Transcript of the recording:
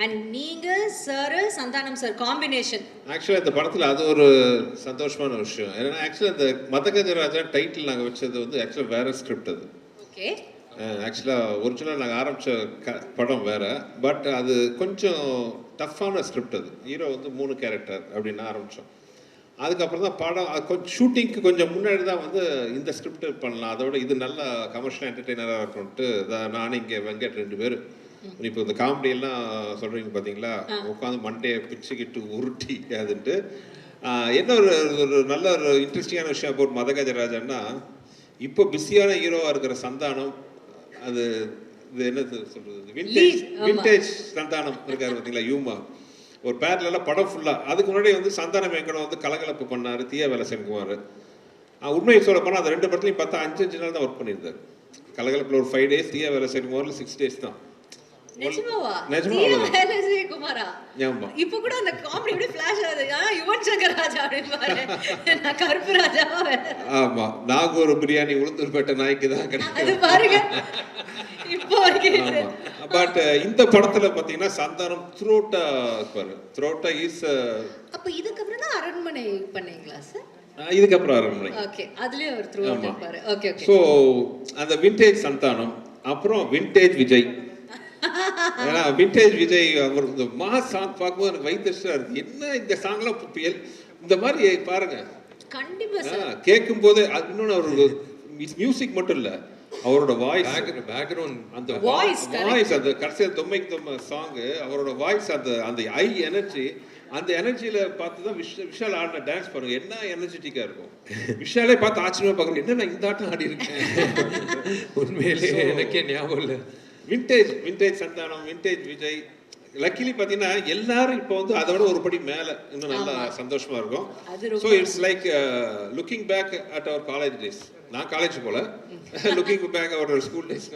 And நீங்க sir Santhanam sir combination. ஆக்சுவலா இந்த படத்துல அது ஒரு சந்தோஷமான விஷயம். ஏன்னா ஆக்சுவலா இந்த மதகஜராஜா டைட்டில் நாங்க வச்சது வந்து ஆக்சுவலா வேற ஸ்கிரிப்ட் அது. ஓகே. ஆக்சுவலா ஒரிஜினல் நாங்கள் ஆரம்பிச்ச படம் வேற. பட் அது கொஞ்சம் டஃப்பான ஸ்கிரிப்ட் அது. ஹீரோ வந்து 3 கேரக்டர் அப்படின்னு ஆரம்பித்தோம். அதுக்கப்புறம் தான் படம் கொஞ்சம் ஷூட்டிங்க்கு கொஞ்சம் முன்னாடி தான் வந்து இந்த ஸ்கிரிப்ட் பண்ணலாம், அதோட இது நல்ல கமர்ஷியல் என்டர்டெய்னராக இருக்கணும்ட்டு நான் இங்கே வெங்கட் 2 பேர் இப்போ இந்த காமெடி எல்லாம் சொல்கிறீங்க பார்த்தீங்களா, உட்காந்து மண்டையை பிச்சுக்கிட்டு உருட்டி அதுன்ட்டு. என்ன ஒரு நல்ல ஒரு இன்ட்ரெஸ்டிங்கான விஷயம் அபவுட் மதகஜராஜன்னா, இப்போ பிஸியான ஹீரோவாக இருக்கிற சந்தானம், அது இது என்ன சொல்கிறது, விண்டேஜ் சந்தானம் இருக்காரு பார்த்தீங்களா, யூமா ஒரு பேரலாம் படம் ஃபுல்லாக. அதுக்கு முன்னாடி வந்து சந்தானம் வெங்கடம் வந்து கலகலப்பு பண்ணார், தீயா வேலை சென்குமார். உண்மையை சொல்ல போனால் அந்த 2 படத்துலையும் பார்த்தா 5 நாள் தான் ஒர்க் பண்ணியிருந்தார். கலகலப்பில் ஒரு 5 days, தீயா வேலை சென்குமாரில் 6 days தான். இப்ப கூட அந்த காமெடி அப்படியே ஃபிளாஷ் ஆகுது. யுவன் சங்கர் ராஜா அப்படின்பாரு, நான் கருப்பு ராஜாவா. ஆமா, நாகூர் பிரியாணி உளுந்தூர்பேட்டை நாய்க்கு தான் கிடைக்கும் பாருங்க இப்போ வரைக்கும். பட் இந்த படத்துல பாத்தீங்கன்னா சந்தானம் த்ரோட்டா இருப்பாரு. த்ரோட்டா இஸ் அப்ப இதுக்கு அப்புறம் தான் அரண்மனை பண்ணீங்களா சார்? இதுக்கப்புறம் அரண்மனை. ஓகே, அதுலயே ஒரு த்ரோட்டா இருப்பாரு. Okay okay. சோ அந்த விண்டேஜ் சந்தானம், அப்புறம் விண்டேஜ் விஜய். ஏன்னா விண்டேஜ் விஜய் அவர் இந்த மாஸ் சாங் பார்க்கும்போது எனக்கு வைத்தறிச்சலா இருக்கு. என்ன இந்த சாங்லாம் இந்த மாதிரி பாருங்க, கண்டிப்பா சார் கேட்கும் போது. இன்னொன்று அவருக்கு மியூசிக் மட்டும் இல்ல, அவரோட வாய்ஸ், பேக்ரவுண்ட், அந்த வாய்ஸ், அந்த கடைசியில் தொம்மைக்கு சாங், அவரோட வாய்ஸ், அந்த ஐ எனர்ஜி, அந்த எனர்ஜியில பார்த்து தான் விஷால் ஆடின டான்ஸ் பாருங்க, என்ன எனர்ஜெட்டிக்கா இருக்கும். விஷாலே பார்த்து ஆச்சரியமா பார்க்குறேன், என்ன நான் இந்த ஆட்டம் ஆடி இருக்கேன். உண்மையிலே எனக்கே ஞாபகம் இல்லை. Vintage Santhanam, vintage Vijay. Luckily பார்த்தீங்கன்னா எல்லாரும் இப்போ வந்து அதோட ஒரு படி மேலே, இன்னும் நல்லா சந்தோஷமா இருக்கும். So it's like looking back at our college days. நான் காலேஜ் போல, looking back our school days.